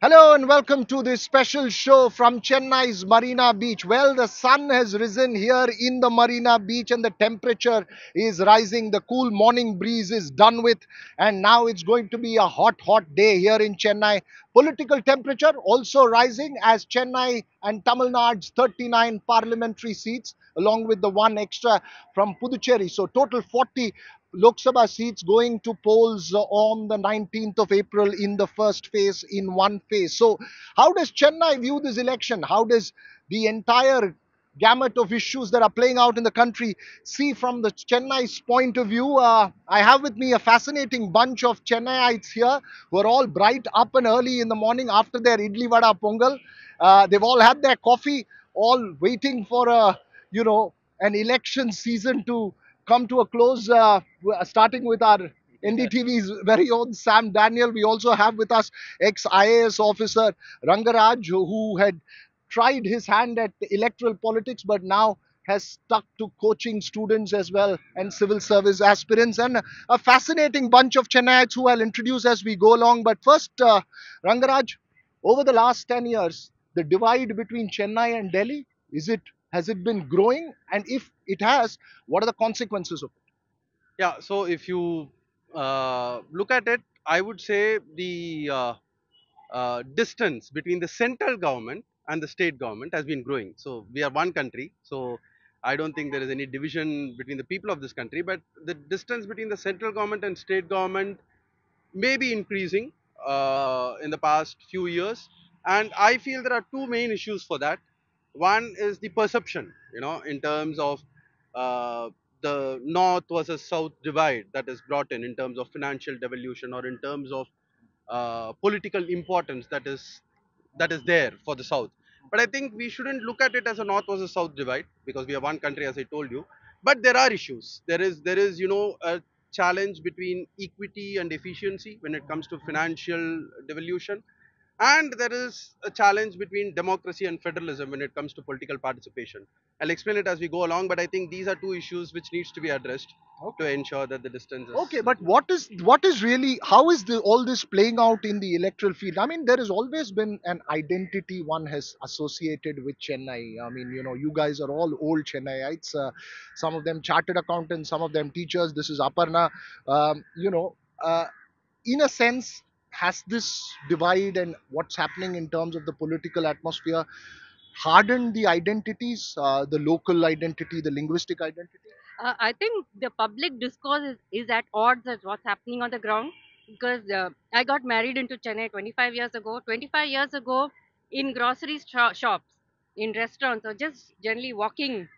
Hello and welcome to this special show from Chennai's Marina Beach. Well, the sun has risen here in the Marina Beach and the temperature is rising. The cool morning breeze is done with, and now it's going to be a hot day here in Chennai. Political temperature also rising as Chennai and Tamil Nadu's 39 parliamentary seats, along with the one extra from Puducherry. So, total 40 Lok Sabha seats going to polls on the 19th of April in the first phase, in one phase. So, how does Chennai view this election? How does the entire gamut of issues that are playing out in the country see from the Chennai's point of view? I have with me a fascinating bunch of Chennaiites here who are all bright up and early in the morning after their idli vada pongal. They've all had their coffee, all waiting for an election season to come to a close, starting with our NDTV's very own Sam Daniel. We also have with us ex-IAS officer Rangaraj, who had tried his hand at electoral politics, but now has stuck to coaching students as well and civil service aspirants, and a fascinating bunch of Chennaites who I'll introduce as we go along. But first, Rangaraj, over the last 10 years, the divide between Chennai and Delhi, is it has it been growing? And if it has, what are the consequences of it? Yeah, so if you look at it, I would say the distance between the central government and the state government has been growing. So we are one country. So I don't think there is any division between the people of this country, but the distance between the central government and state government may be increasing in the past few years. And I feel there are two main issues for that. One is the perception, in terms of uh, the north versus south divide that is brought in terms of financial devolution or in terms of political importance that is there for the south. But I think we shouldn't look at it as a north versus south divide because we are one country, as I told you. But there are issues. There is a challenge between equity and efficiency when it comes to financial devolution, and there is a challenge between democracy and federalism when it comes to political participation. I'll explain it as we go along, but I think these are two issues which needs to be addressed to Okay. ensure that the distance Okay, is but what is really, how is all this playing out in the electoral field? I mean, there has always been an identity one has associated with Chennai. I mean, you guys are all old Chennaiites. Some of them chartered accountants, some of them teachers. This is Aparna. Um, you know, uh, in a sense, has this divide and what's happening in terms of the political atmosphere hardened the identities, the local identity, the linguistic identity? I think the public discourse is at odds with what's happening on the ground because I got married into Chennai 25 years ago. 25 years ago, in grocery shops, in restaurants, or just generally walking,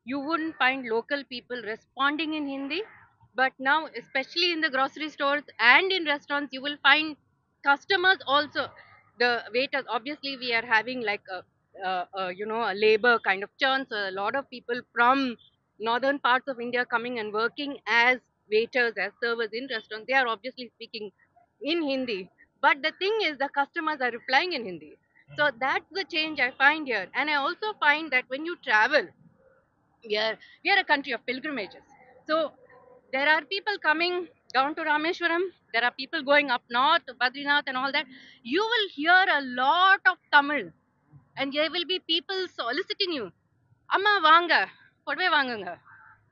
you wouldn't find local people responding in Hindi. But now, especially in the grocery stores and in restaurants, you will find customers also. The waiters, obviously, we are having like a labor kind of churn. So a lot of people from northern parts of India coming and working as waiters, as servers in restaurants, they are obviously speaking in Hindi. But the thing is, the customers are replying in Hindi. So that's the change I find here. And I also find that when you travel, we are a country of pilgrimages. So there are people coming down to Rameshwaram. There are people going up north to Badrinath and all that. You will hear a lot of Tamil, and there will be people soliciting you. Amma vanga, podve vanganga,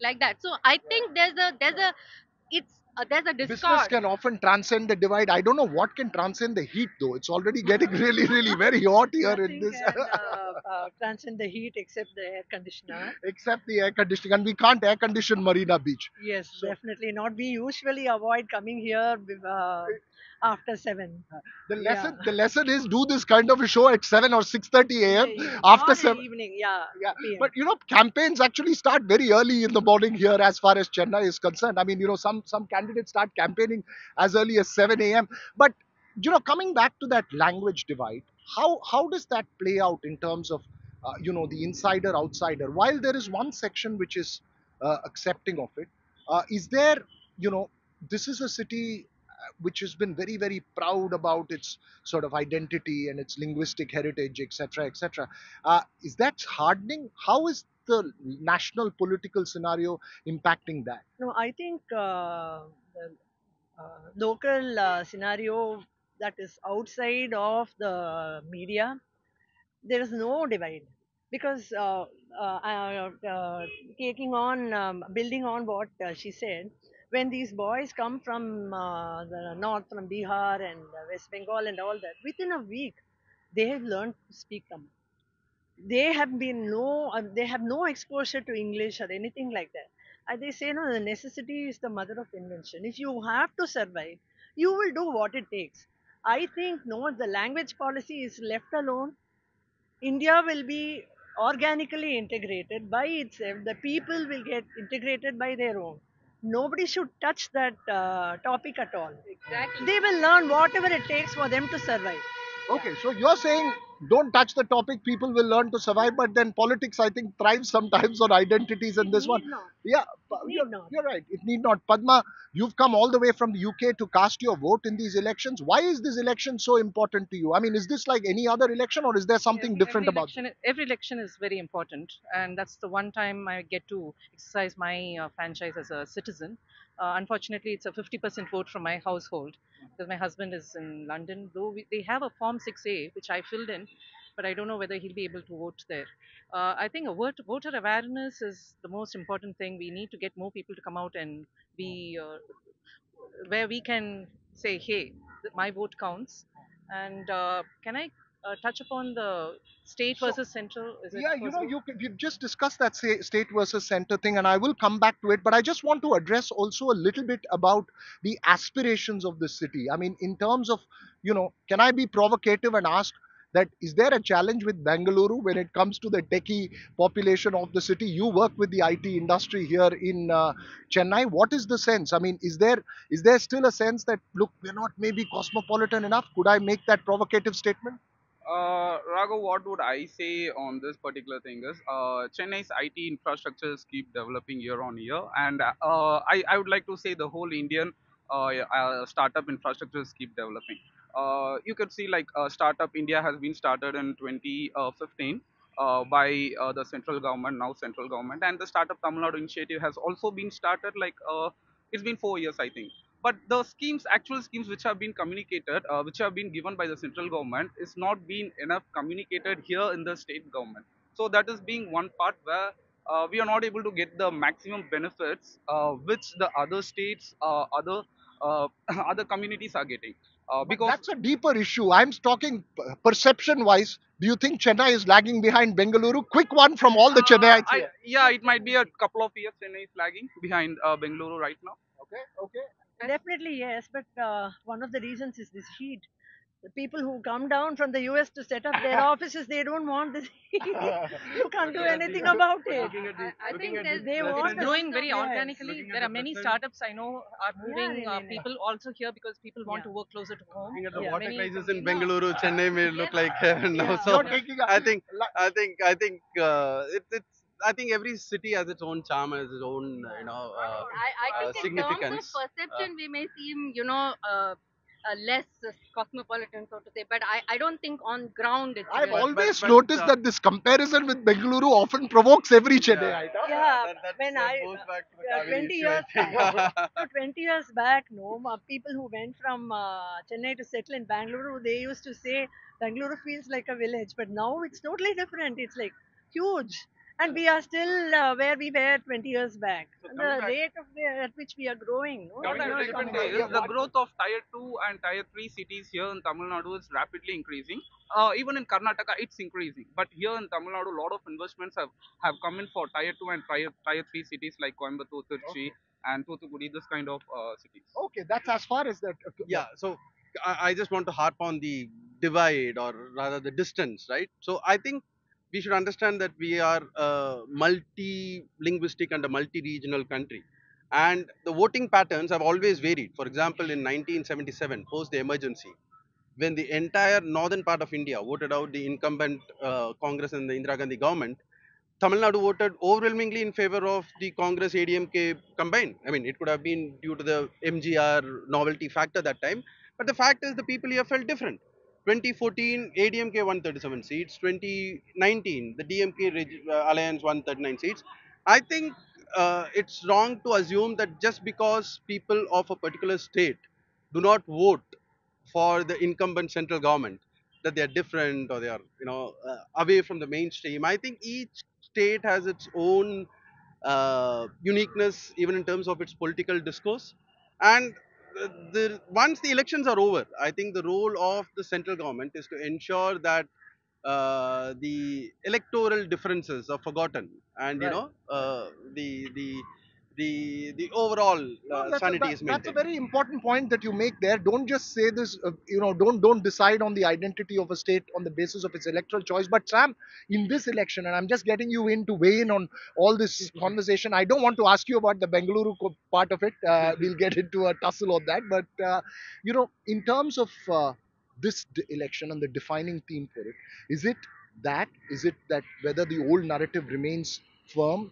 like that. So I think there's a Business discord. can often transcend the divide. I don't know what can transcend the heat though. It's already getting really very hot here in Nothing this, can transcend the heat except the air conditioner. except the air conditioning, and we can't air condition Marina Beach. Yes, So definitely not. We usually avoid coming here after 7. the Yeah. lesson is do this kind of a show at 7 or 6:30 a.m. Yes, after or 7. evening, yeah, Yeah, PM. but campaigns actually start very early in the morning here as far as Chennai is concerned. I mean, some candidates start campaigning as early as 7 a.m. But coming back to that language divide, how does that play out in terms of the insider outsider? While there is one section which is accepting of it, is there you know this is a city which has been very proud about its sort of identity and its linguistic heritage, etc., etc. Is that hardening? How is the national political scenario impacting that? No, I think the local scenario that is outside of the media, there is no divide because taking on building on what she said, when these boys come from the north, from Bihar and West Bengal and all that, within a week they have learned to speak Tamil. They have no exposure to English or anything like that. They say no, the necessity is the mother of invention. If you have to survive, you will do what it takes. I think no, the language policy is left alone. India will be organically integrated by itself. The people will get integrated by their own. Nobody should touch that topic at all. Exactly. They will learn whatever it takes for them to survive. Okay, so you're saying don't touch the topic, people will learn to survive, but then politics, I think, thrives sometimes on identities, and It this one. need not. Yeah, It need you're, not. you're right. It need not. Padma, you've come all the way from the UK to cast your vote in these elections. Why is this election so important to you? I mean, is this like any other election, or is there something different about it? Every election is very important, and that's the one time I get to exercise my franchise as a citizen. Unfortunately, it's a 50% vote from my household because my husband is in London. Though they have a Form 6A which I filled in, but I don't know whether he'll be able to vote there. I think voter awareness is the most important thing. We need to get more people to come out and be where we can say, hey, my vote counts. And can I touch upon the state So, versus central? Is it yeah, you know, possible? we've just discussed that state versus center thing, and I will come back to it. But I just want to address also a little bit about the aspirations of the city. I mean, in terms of, can I be provocative and ask that is there a challenge with Bengaluru when it comes to the techie population of the city? You work with the IT industry here in Chennai. What is the sense? I mean, is there still a sense that look, we're not maybe cosmopolitan enough? Could I make that provocative statement? Raghav, what would I say on this particular thing is Chennai's IT infrastructures keep developing year on year, and I would like to say the whole Indian startup infrastructures keep developing. You could see like Startup India has been started in 2015 by the central government, now central government, and the Startup Tamil Nadu initiative has also been started like it's been 4 years, I think. But the schemes, actual schemes which have been communicated, which have been given by the central government, is not being enough communicated here in the state government. So that is being one part where we are not able to get the maximum benefits which the other states, other communities are getting. But Because that's a deeper issue. I'm talking perception wise. Do you think Chennai is lagging behind Bengaluru? Quick one from all the Chennaites here. yeah, it might be a couple of years Chennai is lagging behind Bengaluru right now. Okay, okay. Definitely, yes. But one of the reasons is this heat. The people who come down from the US to set up their offices, they don't want this heat. You can't do anything about it. I think They want It's the growing heat very of- yes. organically. There are many startups I know are moving yeah, yeah. people also here because people want Yeah. to work closer to home. Looking at the Yeah. water Many crisis in companies- Bengaluru, Chennai may look like heaven now. Yeah. So You're taking a, I think I think every city has its own charm, has its own I think in terms significance. of perception, we may seem, less cosmopolitan, so to say. But I don't think on ground it's I've really. always but, noticed that this comparison with Bengaluru often provokes every Chennaiite. huh? Yeah, when that I goes back to the 20 Kaveri issue, I years think. back, no, 20 years back, no, people who went from Chennai to settle in Bangalore, they used to say Bangalore feels like a village, but now it's totally different. It's like huge, and we are still where we were 20 years back. And the coming back- rate at which we are growing, no, Coming we to are the different coming days, back. the growth of tier 2 and tier 3 cities here in Tamil Nadu is rapidly increasing. Even in Karnataka, it's increasing. But here in Tamil Nadu, a lot of investments have come in for tier 2 and tier 3 cities like Coimbatore, Tirchi, and Thoothukudi, this kind of cities. Okay, that's as far as that. Yeah, so I just want to harp on the divide, or rather the distance, right? So I think we should understand that we are a multi-linguistic and a multi-regional country, and the voting patterns have always varied. For example, in 1977, post the emergency, when the entire northern part of India voted out the incumbent Congress and the Indira Gandhi government, Tamil Nadu voted overwhelmingly in favor of the Congress ADMK combined. I mean, it could have been due to the MGR novelty factor that time, but the fact is the people here felt different. 2014, ADMK won 37 seats. 2019, the DMK alliance won 39 seats. I think it's wrong to assume that just because people of a particular state do not vote for the incumbent central government that they are different or they are away from the mainstream. I think each state has its own uniqueness, even in terms of its political discourse. And once the elections are over, I think the role of the central government is to ensure that the electoral differences are forgotten, and Right. the overall No, sanity is that's a maintained. very important point that you make there. Don't just say this. Don't decide on the identity of a state on the basis of its electoral choice. But Sam, in this election, and I'm just getting you in to weigh in on all this conversation. I don't want to ask you about the Bengaluru part of it. We'll get into a tussle on that. But in terms of this election and the defining theme for it, is it is it that whether the old narrative remains firm?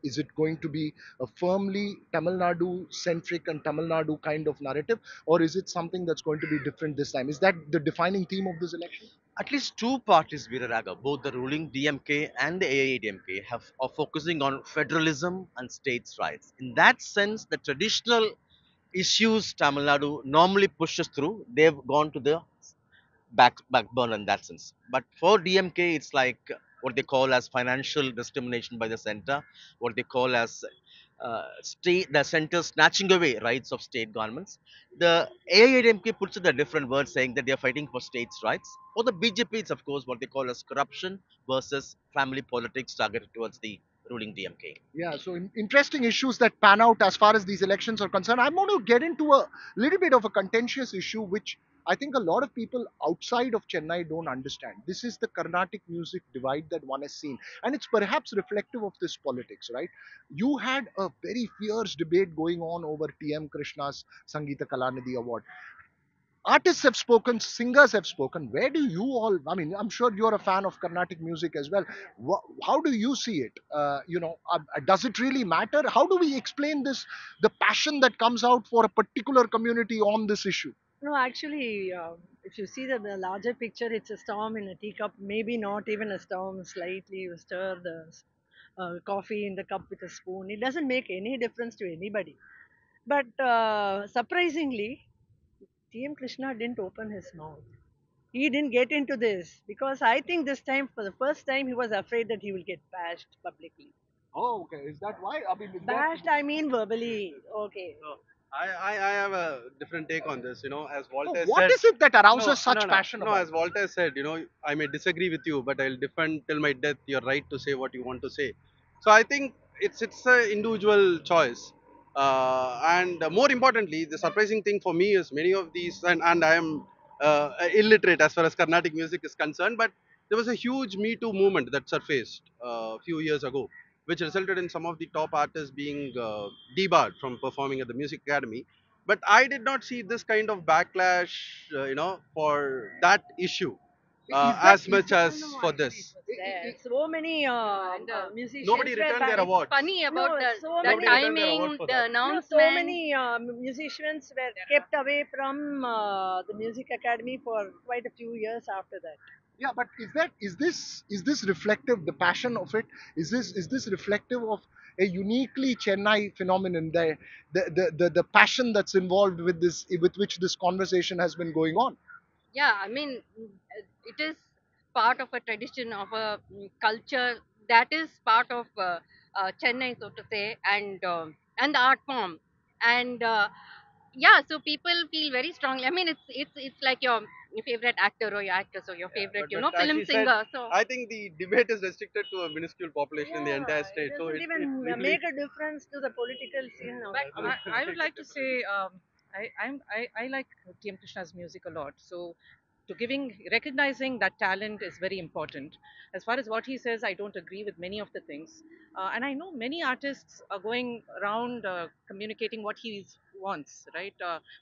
Is it going to be a firmly Tamil Nadu centric and Tamil Nadu kind of narrative, or is it something that's going to be different this time? Is that the defining theme of this election? At least two parties, VeeraRaghav, both the ruling DMK and the AIDMK, are focusing on federalism and states' rights. In that sense, the traditional issues Tamil Nadu normally pushes through, they've gone to the backbone in that sense. But for DMK, it's like what they call as financial discrimination by the center, what they call as the center snatching away rights of state governments. The AIDMK puts it a different word, saying that they are fighting for states' rights. For the BJP, it's of course what they call as corruption versus family politics targeted towards the ruling DMK. Yeah, so interesting issues that pan out as far as these elections are concerned. I'm going to get into a little bit of a contentious issue, which I think a lot of people outside of Chennai don't understand. This is the Carnatic music divide that one has seen, and it's perhaps reflective of this politics, right? You had a very fierce debate going on over T.M. Krishna's Sangeeta Kalanidhi Award. Artists have spoken, singers have spoken. Where do you all? I mean, I'm sure you're a fan of Carnatic music as well. How do you see it? Does it really matter? How do we explain this? The passion that comes out for a particular community on this issue. No, actually, if you see the larger picture, it's a storm in a teacup. Maybe not even a storm. Slightly, you stir the coffee in the cup with a spoon. It doesn't make any difference to anybody. But surprisingly, TM Krishna didn't open his mouth. He didn't get into this because I think this time, for the first time, he was afraid that he will get bashed publicly. Oh, okay. Is that why? I mean, is that Bashed, I mean verbally. Okay. So I have a different take on this. As Walter what said, is it that arouses no, such no, no, passion no. about As Walter said, I may disagree with you, but I'll defend till my death your right to say what you want to say. So I think it's a individual choice, and more importantly, the surprising thing for me is many of these, and I am illiterate as far as Carnatic music is concerned, but there was a huge Me Too movement that surfaced a few years ago, which resulted in some of the top artists being debarred from performing at the music academy. But I did not see this kind of backlash, for that issue it? Is that as much as No, for actually, this. it was there. So many And musicians Nobody were returned their banned. awards. funny about No, the, so the many- Nobody returned their timing, award for the that. So announcement. many musicians were kept away from the music academy for quite a few years after that. Yeah, but is this reflective? The passion of it is this reflective of a uniquely Chennai phenomenon? The passion that's involved with this, with which this conversation has been going on. Yeah, I mean, it is part of a tradition of a culture that is part of Chennai, so to say, and the art form. And yeah, so people feel very strongly. I mean, it's like your favorite actor or your actress or your favorite, But as film he said, singer. So I think the debate is restricted to a minuscule population in the Yeah, entire it state. So doesn't it even really, make a difference to the political scene of But the country. I would like to say I like TM Krishna's music a lot. So to recognizing that talent is very important. As far as what he says, I don't agree with many of the things, and I know many artists are going around communicating what he wants. Right,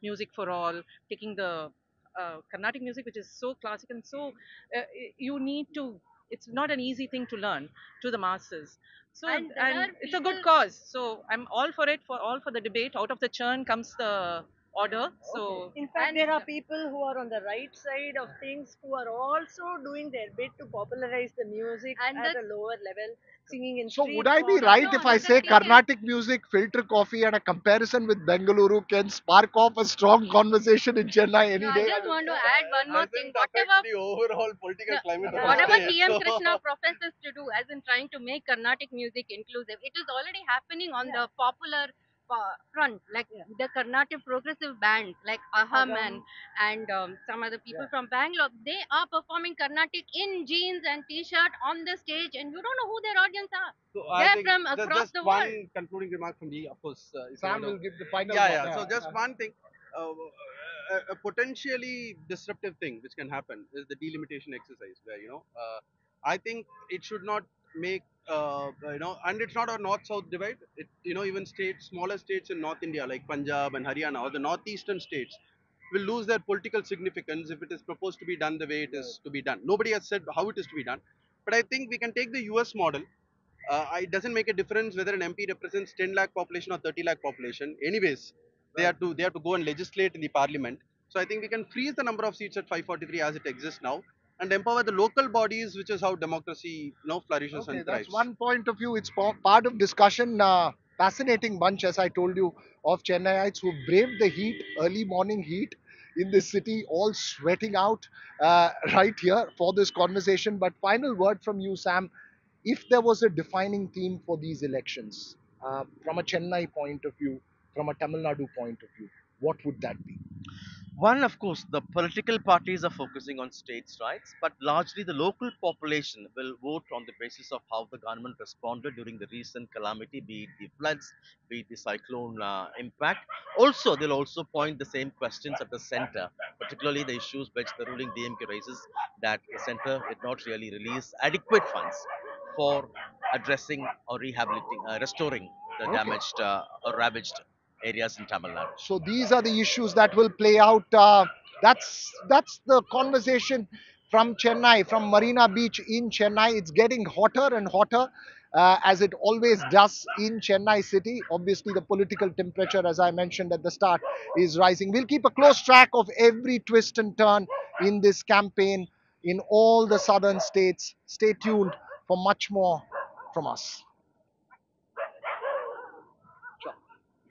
music for all, taking the Carnatic music, which is so classic and so you need to. It's not an easy thing to learn to the masses. So and there and are it's a good people. cause. So I'm all for it. For all for the debate. Out of the churn comes the order. So, In fact, and there are people who are on the right side of things who are also doing their bit to popularize the music And at the a lower level, singing in So street would I be corners. right no, if I the say thing is, Carnatic music, filter coffee, and a comparison with Bengaluru can spark off a strong conversation in Chennai no, any I day? just want to add one more thing. Doesn't affect Whatever the overall political no, climate of the whatever state. TM So Krishna professes to do, as in trying to make Carnatic music inclusive, it is already happening on the popular front, like the Carnatic progressive bands, like Aham and some other people from Bangalore. They are performing Carnatic in jeans and T-shirt on the stage, and you don't know who their audience are. So They I are think from just, across just the one world. concluding remark from me, of course. If you Sam want will to, give the final yeah, one. yeah. So just one thing, a potentially disruptive thing which can happen is the delimitation exercise, where I think it should not make and it's not a north-south divide. It even states, smaller states in North India like Punjab and Haryana or the northeastern states will lose their political significance if it is proposed to be done the way it is to be done. Nobody has said how it is to be done, but I think we can take the US model. It doesn't make a difference whether an MP represents 10 lakh population or 30 lakh population. Anyways, they have to go and legislate in the parliament. So I think we can freeze the number of seats at 543 as it exists now, and empower the local bodies, which is how democracy flourishes Okay, and that's thrives. one point of view. It's part of discussion. Fascinating bunch, as I told you, of Chennaiites who braved the heat, early morning heat in this city, all sweating out right here for this conversation. But final word from you, Sam. If there was a defining theme for these elections, from a Chennai point of view, from a Tamil Nadu point of view, what would that be? One, of course, the political parties are focusing on states' rights, but largely the local population will vote on the basis of how the government responded during the recent calamity, be it the floods, be it the cyclone impact. Also, they'll also point the same questions at the center, particularly the issues which the ruling DMK raises, that the center did not really release adequate funds for addressing or rehabilitating, restoring the Okay. damaged or ravaged areas in Tamil Nadu. So these are the issues that will play out. That's the conversation from Chennai, from Marina Beach in Chennai. It's getting hotter and hotter. As it always does in Chennai city. Obviously, the political temperature, as I mentioned at the start, is rising. We'll keep a close track of every twist and turn in this campaign in all the southern states. Stay tuned for much more from us.